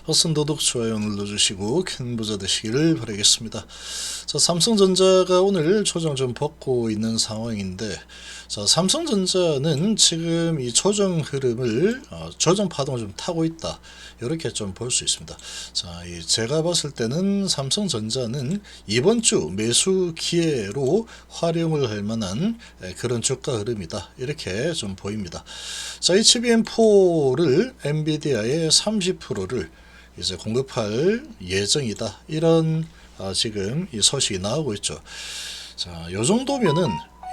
허슨도둑 좋아요 눌러주시고 큰 부자 되시기를 바라겠습니다. 자, 삼성전자가 오늘 조정 좀 벗고 있는 상황인데, 자, 삼성전자는 지금 이 조정 흐름을 조정 파동을 좀 타고 있다, 이렇게 좀 볼 수 있습니다. 자, 제가 봤을 때는 삼성전자는 이번 주 매수 기회로 활용을 할 만한 그런 주가 흐름이다, 이렇게 좀 보입니다. 자, HBM4를 엔비디아의 30%를 이제 공급할 예정이다, 이런 지금 이 소식이 나오고 있죠. 자, 요 정도면은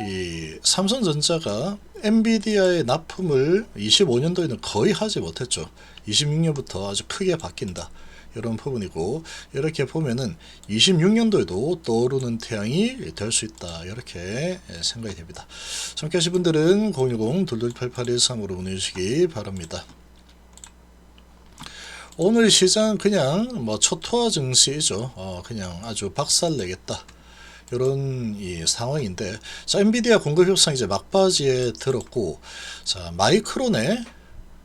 이 삼성전자가 엔비디아의 납품을 25년도에는 거의 하지 못했죠. 26년부터 아주 크게 바뀐다, 이런 부분이고, 이렇게 보면은 26년도에도 떠오르는 태양이 될 수 있다, 이렇게 생각이 됩니다. 참여하신 분들은 010-2288-13으로 문의 주시기 바랍니다. 오늘 시장 그냥 뭐 초토화 증시이죠. 그냥 아주 박살내겠다, 이런 이 상황인데, 자, 엔비디아 공급 협상 이제 막바지에 들었고, 자, 마이크론의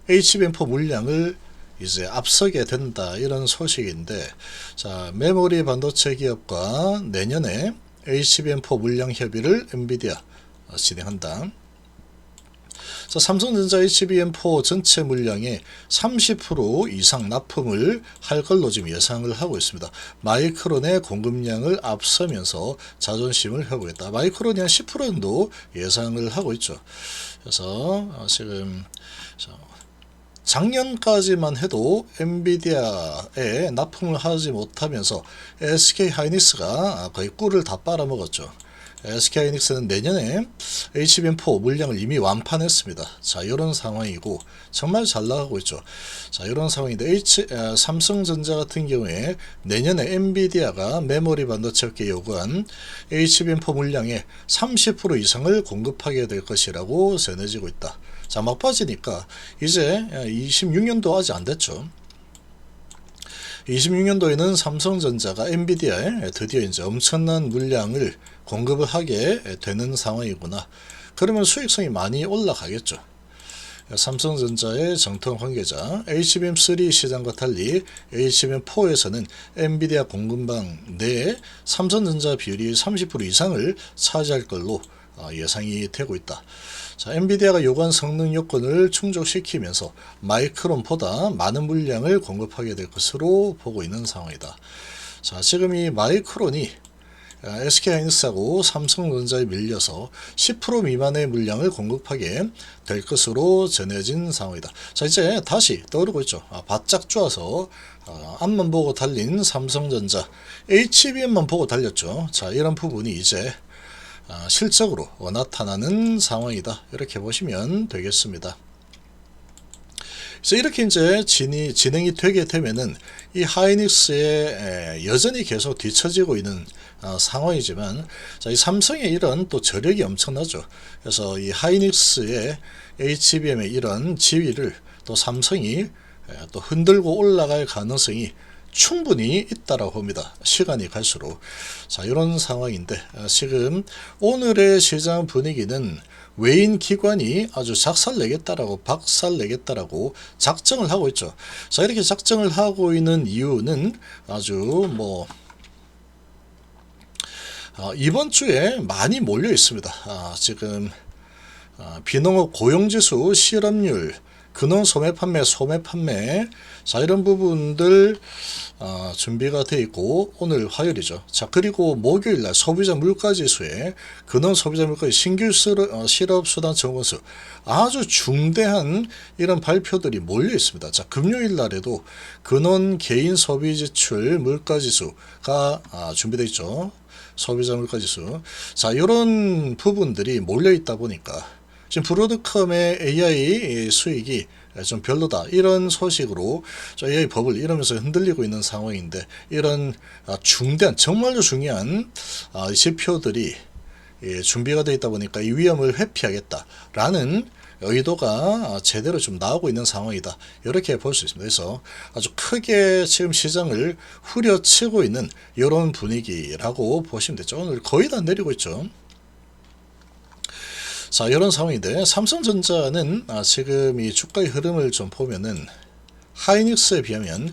HBM4 물량을 이제 앞서게 된다, 이런 소식인데, 자, 메모리 반도체 기업과 내년에 HBM4 물량 협의를 엔비디아 진행한다. 자, 삼성전자 HBM4 전체 물량의 30% 이상 납품을 할 걸로 지금 예상을 하고 있습니다. 마이크론의 공급량을 앞서면서 자존심을 회복했다. 마이크론이 한 10% 정도 예상을 하고 있죠. 그래서 지금 작년까지만 해도 엔비디아에 납품을 하지 못하면서 SK 하이닉스가 거의 꿀을 다 빨아먹었죠. SK하이닉스는 내년에 HBM4 물량을 이미 완판했습니다. 자, 이런 상황이고 정말 잘 나가고 있죠. 자, 이런 상황인데 삼성전자 같은 경우에 내년에 엔비디아가 메모리 반도체업계에 요구한 HBM4 물량의 30% 이상을 공급하게 될 것이라고 전해지고 있다. 자, 막바지니까 이제 26년도 아직 안 됐죠. 26년도에는 삼성전자가 엔비디아에 드디어 이제 엄청난 물량을 공급을 하게 되는 상황이구나. 그러면 수익성이 많이 올라가겠죠. 삼성전자의 정통 관계자, HBM3 시장과 달리 HBM4에서는 엔비디아 공급망 내에 삼성전자 비율이 30% 이상을 차지할 걸로 예상이 되고 있다. 자, 엔비디아가 요구한 성능 요건을 충족시키면서 마이크론보다 많은 물량을 공급하게 될 것으로 보고 있는 상황이다. 자, 지금 이 마이크론이 SK하이닉스하고 삼성전자에 밀려서 10% 미만의 물량을 공급하게 될 것으로 전해진 상황이다. 자, 이제 다시 떠오르고 있죠. 바짝 쪼아서 앞만 보고 달린 삼성전자, HBM만 보고 달렸죠. 자, 이런 부분이 이제 실적으로 나타나는 상황이다, 이렇게 보시면 되겠습니다. 그래서 이렇게 이제 진행이 되게 되면은 이 하이닉스에 여전히 계속 뒤처지고 있는 상황이지만, 자, 이 삼성의 이런 또 저력이 엄청나죠. 그래서 이 하이닉스의 HBM의 이런 지위를 또 삼성이 또 흔들고 올라갈 가능성이 충분히 있다라고 봅니다. 시간이 갈수록. 자, 이런 상황인데, 지금 오늘의 시장 분위기는 외인 기관이 아주 박살내겠다라고 작정을 하고 있죠. 자, 이렇게 작정을 하고 있는 이유는 아주 이번 주에 많이 몰려 있습니다. 지금 비농업 고용지수, 실업률, 근원 소매 판매, 자, 이런 부분들 준비가 되어 있고, 오늘 화요일이죠. 자, 그리고 목요일날 소비자 물가지수에 근원 소비자 물가의 신규 실업수당 정원수, 아주 중대한 이런 발표들이 몰려 있습니다. 자, 금요일날에도 근원 개인 소비지출 물가지수가 준비되어 있죠. 소비자 물가지수. 자, 이런 부분들이 몰려 있다 보니까 지금 브로드컴의 AI 수익이 좀 별로다, 이런 소식으로 AI 버블 이러면서 흔들리고 있는 상황인데, 이런 중대한, 정말로 중요한 지표들이 준비가 되어 있다 보니까 이 위험을 회피하겠다라는 의도가 제대로 좀 나오고 있는 상황이다, 이렇게 볼 수 있습니다. 그래서 아주 크게 지금 시장을 후려치고 있는 이런 분위기라고 보시면 되죠. 오늘 거의 다 내리고 있죠. 자, 이런 상황인데, 삼성전자는 지금 이 주가의 흐름을 좀 보면은 하이닉스에 비하면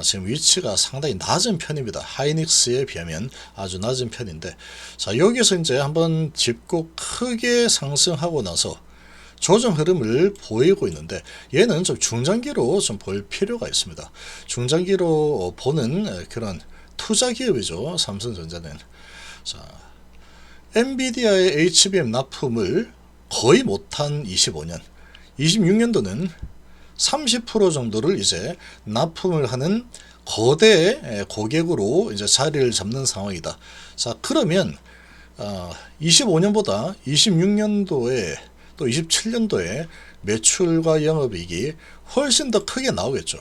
지금 위치가 상당히 낮은 편입니다. 하이닉스에 비하면 아주 낮은 편인데, 자, 여기서 이제 한번 짚고 크게 상승하고 나서 조정 흐름을 보이고 있는데, 얘는 좀 중장기로 좀 볼 필요가 있습니다. 중장기로 보는 그런 투자 기업이죠, 삼성전자는. 자, 엔비디아의 HBM 납품을 거의 못한 25년, 26년도는 30% 정도를 이제 납품을 하는 거대 고객으로 이제 자리를 잡는 상황이다. 자, 그러면 25년보다 26년도에 또 27년도에 매출과 영업이익이 훨씬 더 크게 나오겠죠.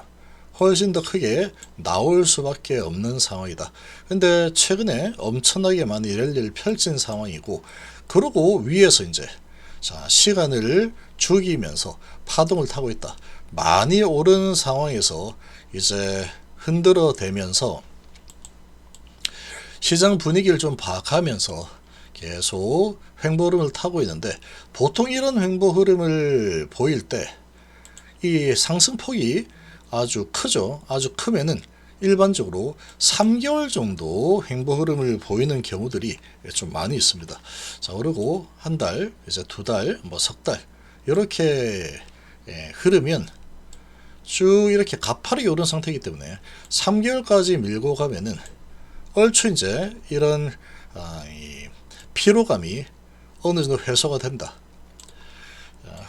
훨씬 더 크게 나올 수밖에 없는 상황이다. 근데 최근에 엄청나게 많이 랠리를 펼친 상황이고, 그러고 위에서 이제 자, 시간을 죽이면서 파동을 타고 있다. 많이 오른 상황에서 이제 흔들어 대면서 시장 분위기를 좀 봐가면서 계속 횡보 흐름을 타고 있는데, 보통 이런 횡보 흐름을 보일 때 이 상승폭이 아주 크죠. 아주 크면은 일반적으로 3개월 정도 횡보 흐름을 보이는 경우들이 좀 많이 있습니다. 자, 그리고 한 달, 이제 두 달, 뭐 석 달, 이렇게 흐르면 쭉 이렇게 가파르게 오른 상태이기 때문에 3개월까지 밀고 가면은 얼추 이제 이런 이 피로감이 어느 정도 해소가 된다.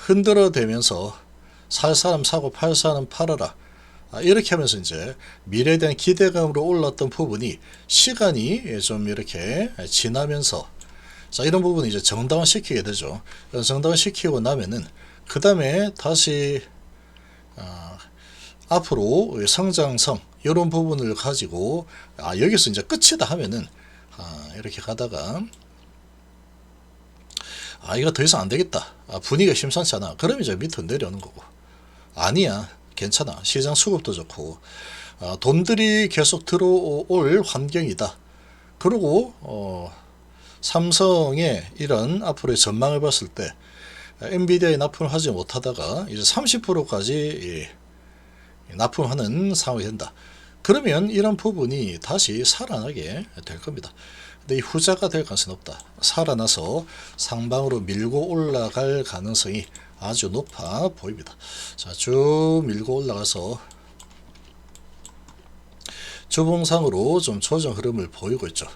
흔들어 대면서 살 사람 사고 팔 사람 팔아라. 이렇게 하면서 이제 미래에 대한 기대감으로 올랐던 부분이 시간이 좀 이렇게 지나면서, 자, 이런 부분을 이제 정당화 시키게 되죠. 정당화 시키고 나면은 그 다음에 다시 앞으로 성장성 이런 부분을 가지고 여기서 이제 끝이다 하면은 이렇게 가다가 이거 더 이상 안 되겠다, 분위기가 심상치 않아, 그러면 이제 밑으로 내려오는 거고, 아니야 괜찮아, 시장 수급도 좋고 돈들이 계속 들어올 환경이다, 그리고 삼성의 이런 앞으로의 전망을 봤을 때 엔비디아에 납품을 하지 못하다가 이제 30%까지 납품하는 상황이 된다. 그러면 이런 부분이 다시 살아나게 될 겁니다. 근데 이 후자가 될 가능성은 없다. 살아나서 상방으로 밀고 올라갈 가능성이 아주 높아 보입니다. 자, 쭉 밀고 올라가서 주봉상으로 좀 조정 흐름을 보이고 있죠.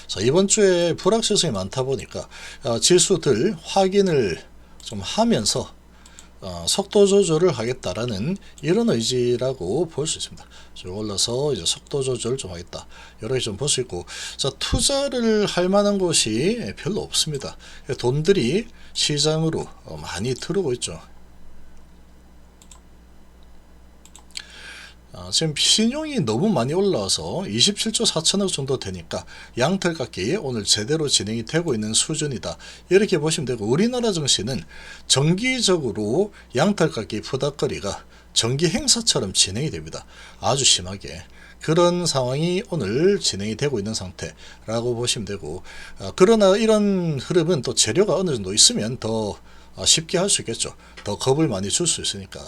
자, 이번 주에 불확실성이 많다 보니까 지수들 확인을 좀 하면서 속도 조절을 하겠다라는 이런 의지라고 볼 수 있습니다. 쭉 올라서 이제 속도 조절을 좀 하겠다, 이렇게 좀 볼 수 있고, 자, 투자를 할 만한 곳이 별로 없습니다. 돈들이 시장으로 많이 들어오고 있죠. 지금 신용이 너무 많이 올라와서 27조 4천억 정도 되니까 양털깎기 오늘 제대로 진행이 되고 있는 수준이다, 이렇게 보시면 되고, 우리나라 증시는 정기적으로 양털깎기 푸닥거리가 정기 행사처럼 진행이 됩니다. 아주 심하게 그런 상황이 오늘 진행이 되고 있는 상태라고 보시면 되고, 그러나 이런 흐름은 또 재료가 어느 정도 있으면 더 쉽게 할 수 있겠죠. 더 겁을 많이 줄 수 있으니까.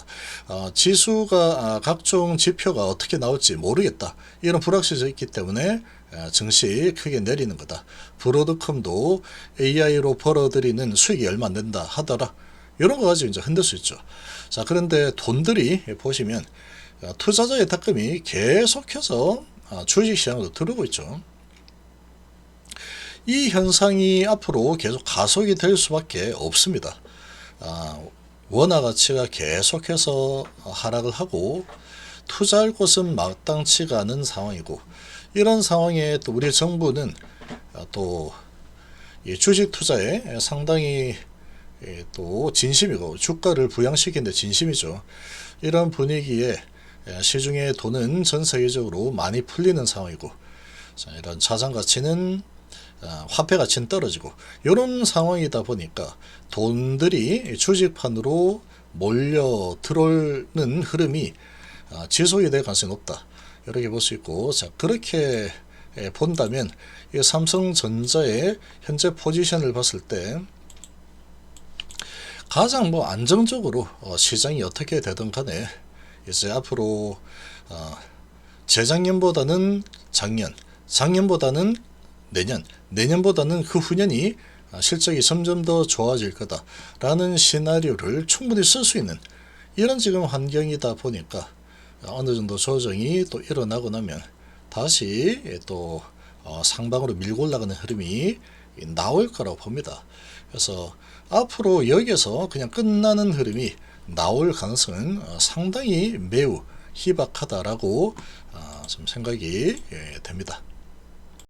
지수가 각종 지표가 어떻게 나올지 모르겠다, 이런 불확실성이 있기 때문에 증시 크게 내리는 거다. 브로드컴도 AI로 벌어들이는 수익이 얼마 안 된다 하더라, 이런 거 가지고 이제 흔들 수 있죠. 자, 그런데 돈들이 보시면 투자자의 탁금이 계속해서 주식시장으로 들어오고 있죠. 이 현상이 앞으로 계속 가속이 될 수밖에 없습니다. 원화 가치가 계속해서 하락을 하고 투자할 곳은 마땅치가 않은 상황이고, 이런 상황에 또 우리 정부는 또 주식 투자에 상당히 또 진심이고 주가를 부양시키는 데 진심이죠. 이런 분위기에 시중의 돈은 전 세계적으로 많이 풀리는 상황이고, 이런 자산 가치는 화폐 가치는 떨어지고, 이런 상황이다 보니까 돈들이 주식판으로 몰려 들어오는 흐름이 지속이 될 가능성이 높다, 이렇게 볼 수 있고, 자, 그렇게 본다면 이 삼성전자의 현재 포지션을 봤을 때 가장 안정적으로 시장이 어떻게 되든 간에 이제 앞으로 재작년보다는 작년, 작년보다는 내년, 내년보다는 그 후년이 실적이 점점 더 좋아질 거다라는 시나리오를 충분히 쓸 수 있는 이런 지금 환경이다 보니까 어느 정도 조정이 또 일어나고 나면 다시 또 상방으로 밀고 올라가는 흐름이 나올 거라고 봅니다. 그래서 앞으로 여기에서 그냥 끝나는 흐름이 나올 가능성은 상당히 매우 희박하다라고 좀 생각이 됩니다.